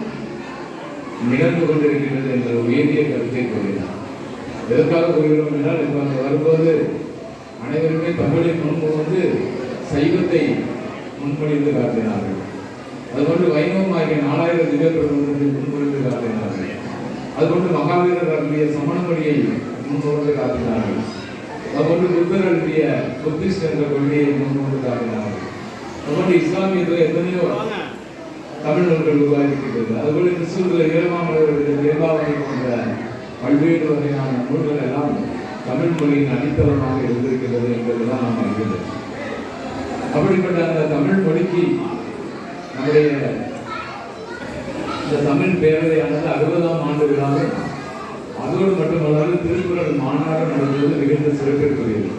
Speaker 8: நிகழ்ந்து கொண்டிருக்கின்றது என்ற உயரிய கருத்தை கூறினார். எதற்காக கூறுகிறோம் என்றால், இப்ப வரும்போது அனைவருமே தமிழை முன்மொழிந்து சைவத்தை முன்மொழிந்து காட்டினார்கள். அதுபோன்று வைணவம் ஆகிய 4000 திவ்ய பிரபந்தத்தை முன்மொழிந்து காட்டினார்கள். அதுபோன்று மகாவீரர் அருளிய சமண மொழியை முன்மொழிந்து காட்டினார்கள். அதுபோன்று புத்தர் அருளிய புத்திஸ்ட் என்ற கொள்கையை முன்மொழிந்து காட்டினார்கள். அதுபோன்று இஸ்லாமியத்தில் எத்தனையோ தமிழ் நூல்கள் உருவாகியிருக்கிறது. அதுபோல கிறிஸ்துவர்கள் 7ஆம் தேவாவரை போன்ற பல்வேறு வகையான நூல்கள் எல்லாம் தமிழ் மொழியின் அடித்தளமாக இருந்திருக்கிறது என்பதுதான் நாம் அறிகிறது. அப்படிப்பட்ட அந்த தமிழ் மொழிக்கு நம்முடைய இந்த தமிழ் பேரவையானது 60ஆம் ஆண்டு விழாவில் அதோடு மட்டுமல்லாது திருக்குறள் மாநாடு நடந்தது மிகுந்த சிறப்பிற்குரியது.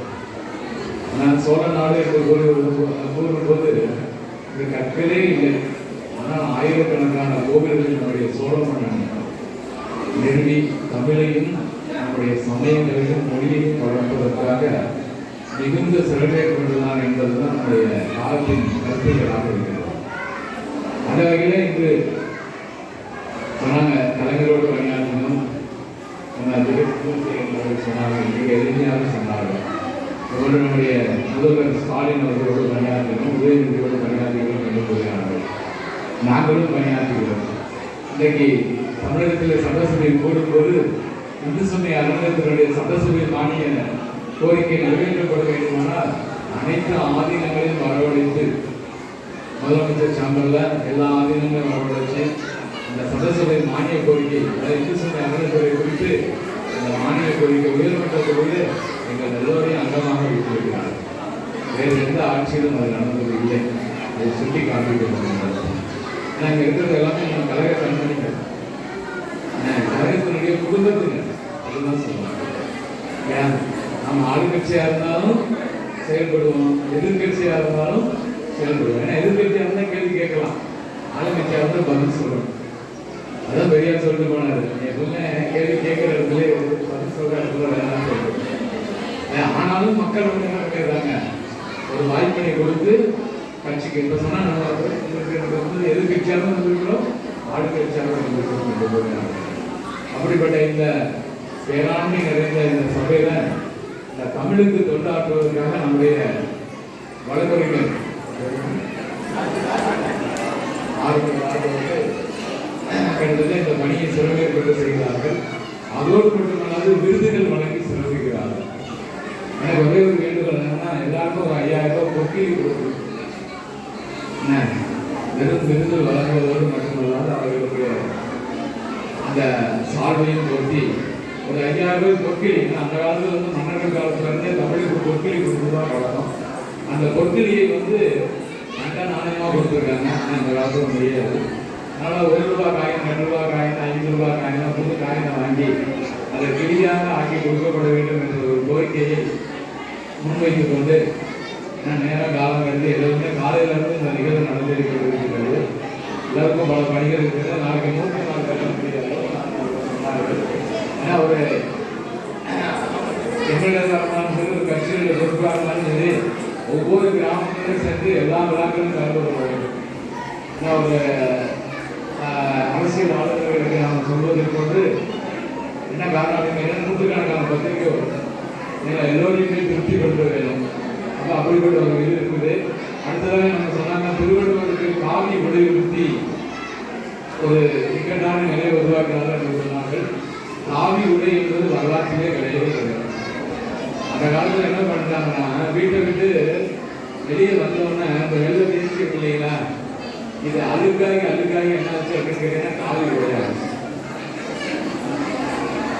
Speaker 8: நான் சோழ நாடு என்று கூறும்போது இது கற்களே இல்லை, ஆனால் ஆயிரக்கணக்கான கோவில்களில் நம்முடைய சோழ மன்னன் நிறுவி தமிழையும் நம்முடைய சமயங்களையும் மொழியையும் வளர்ப்பதற்காக மிகுந்த சிறப்பை கொண்டுள்ளார் என்பதுதான் நம்முடைய காலத்தின் கருத்துக்களாக இருக்கிறது. அந்த வகையில் இன்று சொன்னாங்க கலைஞரோடு பணியாற்றணும் சொன்னாங்க, மிக எளிமையாக சொன்னார்கள். ஒன்று நம்முடைய முதல்வர் ஸ்டாலின் அவர்களோடு பணியாற்றணும், உதயநிதியோடு பணியாற்றுகிறோம் என்று கூறுகிறார்கள். நாங்களும் பணியாற்றுகிறோம். இன்றைக்கு தமிழகத்தில் சட்டசபை கூடும்போது இந்து சமய அறநிலையத்தினுடைய சட்டசபை மானிய கோரிக்கை நிறைவேற்றப்பட வேண்டுமானால் அனைத்து ஆதீனங்களையும் வரவழைத்து முதலமைச்சர் சாம்பல்ல எல்லா ஆதீனங்களையும் வரவழைச்சு இந்த சட்டசபை மானிய கோரிக்கை, அதாவது இந்து சமய அறநிலையத்துறை குறித்து இந்த மானிய கோரிக்கை உயர்மட்டத்தோடு எங்கள் எல்லோரையும் அங்கமாக வைத்திருக்கிறார்கள். வேறு எந்த ஆட்சியிலும் அது நடந்தது இல்லை. அதை சுட்டி காண்பிக்கப்படுகிறது. ஏன்னா இங்கே இருக்கிறது எல்லாமே நம்ம கழக கண்மணிகள், கழகத்தினுடைய குடும்பத்தினர், அதுதான் சொல்லுவாங்க. ஏன் நம்ம ஆளுங்கட்சியாக இருந்தாலும் செயல்படுவோம், எதிர்கட்சியாக இருந்தாலும் செயல்படுவோம். ஏன்னா எதிர்கட்சியாக இருந்தால் கேள்வி கேட்கலாம், ஆளுங்கட்சியாக இருந்தால் பதில் சொல்லணும். அதான் பெரியார் சொல்லிட்டு போனாரு, எப்பவுமே கேள்வி கேட்கிற இடத்துல பதில் சொல்ற இடத்துல வேணாம் சொல்லுவோம். ஆனாலும் மக்கள் வந்து என்ன பண்ணிடுறாங்க, ஒரு வாய்ப்பினை கொடுத்து கட்சிக்கு இப்போ சொன்னால் நம்ம வந்து எதிர்கட்சியாக இருக்கிறோம், ஆளுங்கட்சியாக இருக்கிறோம். அப்படிப்பட்ட இந்த பேராண்மை நிறைந்த இந்த சபையில இந்த தமிழுக்கு தொண்டாற்றுவதற்காக நம்முடைய வழக்கறிஞர் கிட்டத்தட்ட இந்த பணியை சிறப்பேற்பட்டு செய்கிறார்கள். அதோடு மட்டுமல்லாது விருதுகள் வழங்கி சிறப்பிக்கிறார்கள். எனக்கு ஒரே ஒரு வேண்டுகோள் என்னன்னா, எல்லாருக்கும் ஒரு 5000 ரூபாய் பொக்கி வெறும் விருது வழங்குவதோடு மட்டுமல்லாது அவர்களுக்கு அந்த சால்வையும் பொருத்தி ஒரு 5000 ரூபாய் பொக்கிலி, அந்த காலத்தில் வந்து மன்னர்கள் காலத்துல இருந்தே தமிழுக்கு பொக்கிலி கொடுத்துதான் வழக்கம். அந்த பொக்கிலியை வந்து அண்டா நாணயமாக கொடுத்துருக்காங்க. ஆனால் அந்த காலத்தில் முடியாது. அதனால் 1 ரூபாய் காயின், 2 ரூபாய் காயின், 5 ரூபாய் காயின், 3 காயினை வாங்கி அதை கிளியாக ஆக்கி கொடுக்கப்பட வேண்டும் என்ற ஒரு கோரிக்கையை முன்வைத்துக் கொண்டு நேரம் காலம் வந்து எல்லாருமே காலையிலிருந்து இந்த நிகழ்வு நடந்திருக்கிறது. எல்லாருக்கும் பல பணிகள் இருக்கிறது. நாளைக்கு 3 நாள் கட்ட முடியாது. ஏன்னா ஒரு எம்எல்ஏ இருந்தாலும் சரி, ஒரு கட்சியில் பொறுப்பாக இருந்தாலும் சரி, ஒவ்வொரு கிராமத்திலும் சென்று எல்லா விழாக்களும் கலந்து கொள்ள வேண்டும். ஒரு அரசியல் ஆளுநர்களுக்கு நாம் சொல்வதற்கு வந்து என்ன காரணம் அப்படின்னா, நூற்றுக்கணக்கான பத்திரிகை வரும். நீங்கள் எல்லோரையுமே திருப்திப்படுத்த வேண்டும். அப்போ அப்படிப்பட்ட ஒரு இது இருக்குது. அடுத்ததாக நம்ம சொன்னாங்க, திருவள்ளுவருக்கு காவி விளைவுறுத்தி ஒரு இக்கட்டான நிலையை உருவாக்குறார்கள் என்று சொன்னார்கள். காவி உடை என்பது வரலாற்றிலே கிடையவே கிடையாது. அந்த காலத்தில் என்ன பண்ணிட்டாங்கன்னா, வீட்டை விட்டு வெளியே வந்தோடனே இந்த வெள்ளை தேய்ச்சி இல்லைங்களா, இது அழுக்காகி என்ன ஆச்சு அப்படின்னு கேட்டீங்கன்னா காவி உடையாது.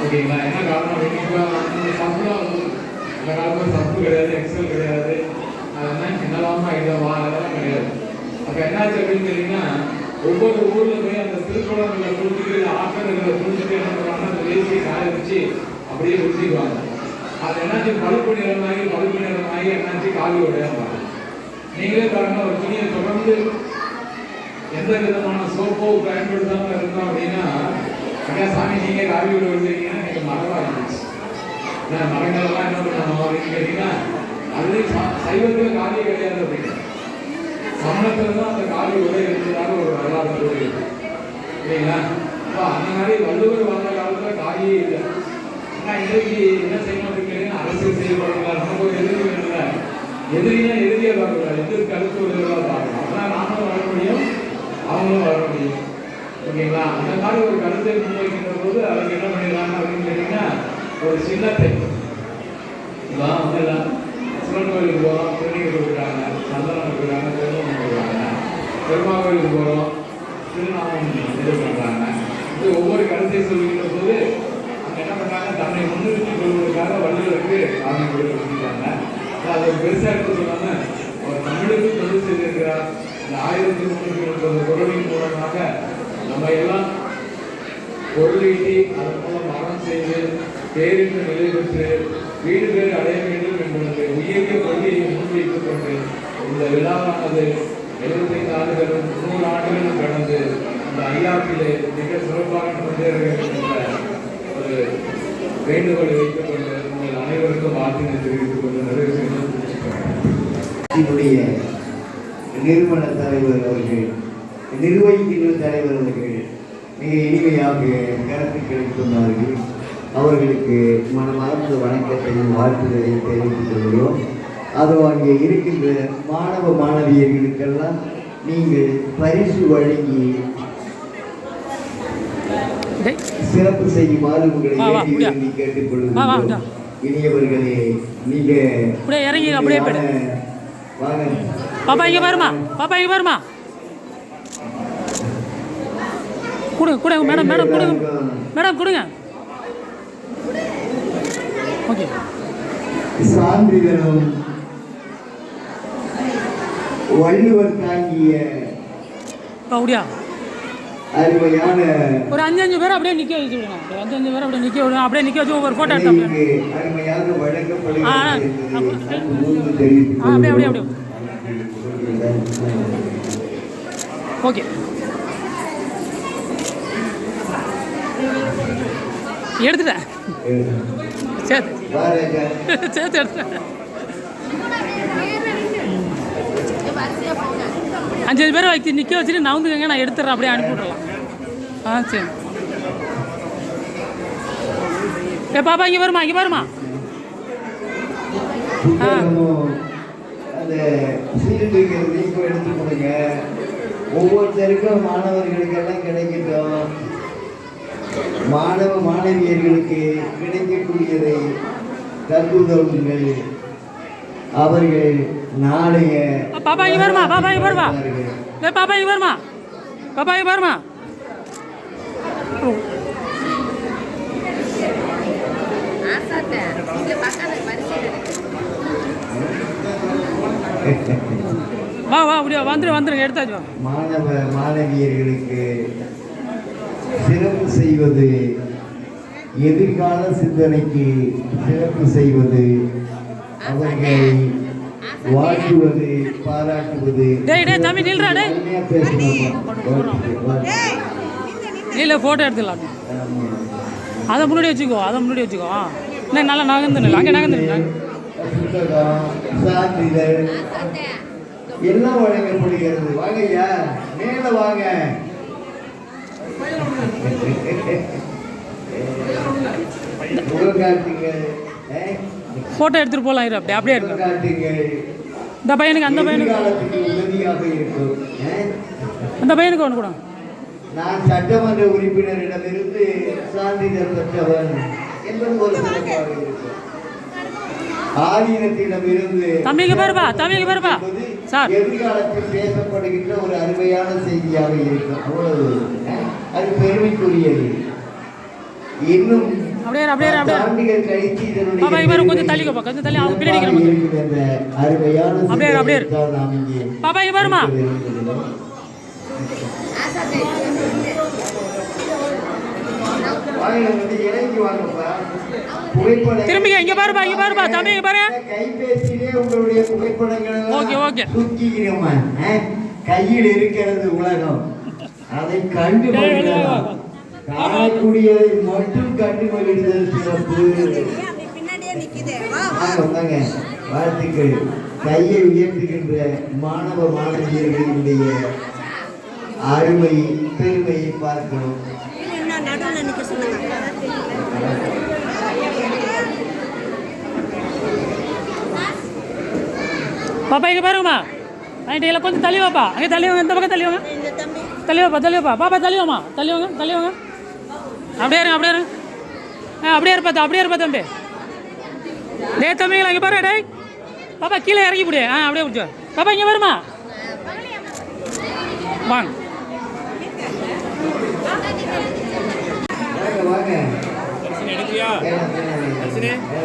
Speaker 8: ஓகேங்களா? என்ன காரணம் அப்படின்னு சம்பளம் அந்த காலத்தில் சப்பு கிடையாது, எக்ஸல் கிடையாது, அதெல்லாம் சின்னலாமா இதவா அதெல்லாம் கிடையாது. அப்போ என்னாச்சு அப்படின்னு கேட்டீங்கன்னா, ஒவ்வொரு ஊர்ல போய் அந்த திருக்குளங்களை குளிச்சுட்டு ஆக்கங்களை குளிச்சுட்டு என்ன பண்ணுவாங்க, அந்த வேசியை காய வச்சு அப்படியே குளிச்சுக்குவாங்க. அது என்னாச்சு, பழுப்பு நிறமாகி என்னாச்சு காவி உடையாங்க. நீங்களே பாருங்க, ஒரு துணியை தொடர்ந்து எந்த விதமான சோப்போ பயன்படுத்தாம இருந்தோம் அப்படின்னா, ஐயா சாமி நீங்க காவி உடை விடுவீங்கன்னா நீங்க மரபா இருந்துச்சு. மரங்கள்லாம் என்ன பண்ணணும் அப்படின்னு கேட்டீங்கன்னா, அதுலேயும் சைவத்தில் காவியே கிடையாது அப்படின்னு, சமணத்தில் தான் அந்த காவி உடை இருந்ததாக ஒரு வரலாறு இருக்கு இல்லைங்களா? அப்போ அந்த மாதிரி வள்ளுவர் வாழ்ந்த காலத்தில் காவியே இல்லை. ஆனால் இன்றைக்கு என்ன செய்யணும் அப்படின்னு கேட்டீங்கன்னா, அரசியல் செய்யப்படுறாங்க. நமக்கு ஒரு எதிரி வேணும்ல, எதிரியா எதிரியாக பார்க்கக்கூடாது, எதிர்க்கு அடுத்து ஒரு பார்க்கணும். அப்பதான் நாமளும் வர முடியும், அவங்களும் வர முடியும். ஓகேங்களா? அந்த மாதிரி ஒரு கருத்தை முன்வைக்கின்ற போது அதுக்கு என்ன பண்ணிடுறாங்க அப்படின்னு கேட்டீங்கன்னா, ஒரு சின்னத்தை வந்து எல்லாம் சிவன் கோயிலுக்கு போகிறோம், திருநீர் கொடுக்குறாங்க, சந்தனம் கொடுக்குறாங்க, திருமணம் கொடுக்குறாங்க, பெருமா கோயிலுக்கு போகிறோம், திருநாமம் இது பண்ணுறாங்க. இது ஒவ்வொரு கருத்தை சொல்லுகின்ற போது அந்த என்ன பண்ணாங்க, தன்னை முன்னிறுத்திக் கொள்வதற்காக வள்ளுவருக்கு ஆணை கொடுத்துருக்காங்க. அதை பெருசாக எடுத்து சொல்லாமல் அவர் தமிழுக்கு தொழில் செய்திருக்கிறார். இந்த 1330 குறளின் மூலமாக நம்ம எல்லாம் பொருளீட்டி அதன் மூலம் மரணம் செய்து பேரின்று நிலை பெற்று வீடு பேறு அடைய வேண்டும் என்பது உயரிய கொள்கையை முன்வைத்துக் கொண்டு இந்த விழாவானது 75 ஆண்டுகளும் 100 ஆண்டுகளும் கடந்து இந்த ஐயாப்பிலே மிக சிறப்பாக முன்னேற வேண்டும் என்ற ஒரு வேண்டுகோளை வைத்துக் கொண்டு உங்கள் அனைவருக்கும் வாழ்த்தினை தெரிவித்துக் கொண்டு நிறைவு செய்து
Speaker 2: என்னுடைய நிறுவன தலைவர் அவர்கள், நிர்வகிக்கின்ற தலைவர் அவர்கள் மிக இனிமையாக கருத்துக்களை சொன்னார்கள். அவர்களுக்கு மனமார்ந்த வணக்கத்தையும் வாழ்த்துதலையும் தெரிவித்துக் கொள்கிறோம். அதோ அங்கே இருக்கின்ற மாணவ மாணவியர்களுக்கெல்லாம் நீங்கள் பரிசு வழங்கி சிறப்பு செய்யுமாறு உங்களை வேண்டி கேட்டுக்கொள்கிறோம். இனியவர்களே, நீங்க
Speaker 9: இறங்கி அப்படியே
Speaker 2: வாங்க.
Speaker 9: பாப்பா இங்க பாருமா, பாப்பா இங்க பாருமா. கொடுங்க கொடுங்க மேடம், மேடம் கொடுங்க மேடம், கொடுங்க. ஓகே.
Speaker 2: சான்றிதழும் வள்ளுவர் தாங்கிய
Speaker 9: அப்படியா
Speaker 2: அருமையான
Speaker 9: ஒரு 5 பேர் அப்படியே நிக்க வச்சு விடுங்க. 5 பேர் அப்படியே நிக்க விடுங்க. அப்படியே நிக்க வச்சு ஒரு போட்டோ எடுத்து
Speaker 2: அருமையாக வழங்கப்படுகிறது.
Speaker 9: அப்படியே அப்படியே அப்படியே ஓகே. எடுத்துட்டேன், சேர்த்து சேர்த்து எடுத்துட்டேன். 5 பேரை வைக்க நிற்க வச்சுட்டு நவுந்துக்கங்க, நான் எடுத்துட்றேன், அப்படியே அனுப்பி விட்றலாம். சரி. பாப்பா இங்கே வருமா, இங்கே வருமா.
Speaker 2: அந்த சீட்டுகள் நீக்கம் எடுத்து கொடுங்க. ஒவ்வொருத்தருக்கும் மாணவர்களுக்கெல்லாம் கிடைக்கட்டும். மாணவ மாணவியர்களுக்கு கிடைக்கக்கூடியதை கற்குதவுங்கள். அவர்கள் நாளைய
Speaker 9: பாப்பா இங்கே வருமா, பாப்பா இங்கே வருமா, பாப்பா இங்கே வருமா, பாப்பா இங்கே வருமா. வா வா அப்படியே வந்துருங்க, எடுத்தாச்சு.
Speaker 2: மாணவ மாணவியர்களுக்கு சிறப்பு செய்வது, எதிர்கால சிந்தனைக்கு சிறப்பு செய்வது, அவர்களை வாழ்த்துவது, பாராட்டுவது.
Speaker 9: தம்பி நில்றா, இல்லை ஃபோட்டோ எடுத்துக்கலாம். அதை முன்னாடி வச்சுக்கோ, அதை முன்னாடி வச்சுக்கோ. இன்னும் நல்லா நகர்ந்து அங்கே நகர்ந்து
Speaker 2: சான்றிதழ் எல்லாம் வழங்கப்படுகிறது. வாங்கய்யா, மேல வாங்க.
Speaker 9: ஃபோட்டோ எடுத்துகிட்டு போகலாம். இரு அப்படியே அப்படியே இருக்கு. இந்த பையனுக்கு, அந்த பையனுக்கு
Speaker 2: உதவியாக இருக்கும்.
Speaker 9: அந்த பையனுக்கு ஒன்று கூட.
Speaker 2: நான் சட்டமன்ற உறுப்பினரிடமிருந்து சான்றிதழ் பெற்றவன் என்பது ஒரு சிறப்பாக இருக்கும். ஆதீனத்திடமிருந்து
Speaker 9: தம்பிக்கு பாருப்பா, தம்பிக்கு பாருப்பா சார்,
Speaker 2: எதிர்காலத்தில் பேசப்படுகின்ற ஒரு அருமையான செய்தியாக இருக்கும். அவ்வளவு அது பெருமைக்குரியது. இன்னும் ஆண்டுகள் கழித்து இதனுடைய
Speaker 9: கொஞ்சம் தள்ளிக்கோப்பா, கொஞ்சம் தள்ளி அவங்க பின்னாடி
Speaker 2: அருமையான
Speaker 9: அப்படியே அப்படியே பாப்பா இங்க பாருமா. திரும்பிங்க, இங்க பாருப்பா, இங்க பாருப்பா தம்பி, இங்க பாரு.
Speaker 2: கைபேசியிலே உங்களுடைய புகைப்படங்கள்
Speaker 9: ஓகே ஓகே
Speaker 2: தூக்கிக்கிறோமா. கையில் இருக்கிறது உலகம், அதை கண்டு காணக்கூடியதை மட்டும் கண்டு மகிழ்ந்தது சிறப்பு. வாழ்த்துக்கள். கையை உயர்த்துகின்ற மாணவ மாணவியர்களுடைய அருமை பெருமையை பார்க்கணும்.
Speaker 9: பாப்பா இங்க பாருங்கம்மா, நைட்டு கொஞ்சம் தள்ளி வாப்பா, அங்கே தள்ளி வாங்க, இந்த பக்கம் தள்ளி வாங்க, தள்ளி வாப்பா, தள்ளி வாப்பா, பாப்பா தள்ளி வாமா, தள்ளி வாங்க, தள்ளி வாங்க. அப்படியே இருங்க, அப்படியே இருங்க. அப்படியே இருப்பா, அப்படியே இருப்பா தம்பி. டே தம்பிங்களா இங்கே பாரு, டே பாப்பா கீழே இறங்கி போடு. அப்படியே பிடிச்சா பாப்பா இங்கே வருமா, வாங்க.
Speaker 2: வாங்க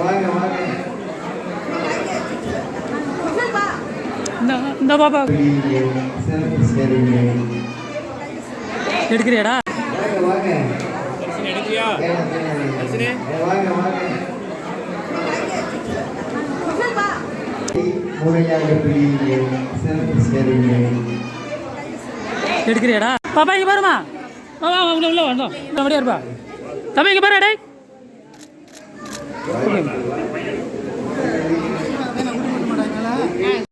Speaker 2: வாங்க வாங்க.
Speaker 9: இந்த பாப்பா
Speaker 2: சிறப்பு சரிங்க.
Speaker 9: எடுக்கிறியாடா?
Speaker 2: வாங்க வாங்க. வாங்க வாங்க. முறையாக பிடிங்க. சிறப்பு சரிங்க.
Speaker 9: எடுக்கிறியாடா? பாப்பா இங்கே பாருமா. உள்ள வந்தோம் அப்படியே இருப்பா. தம்பி இங்கே பாரு டேய்.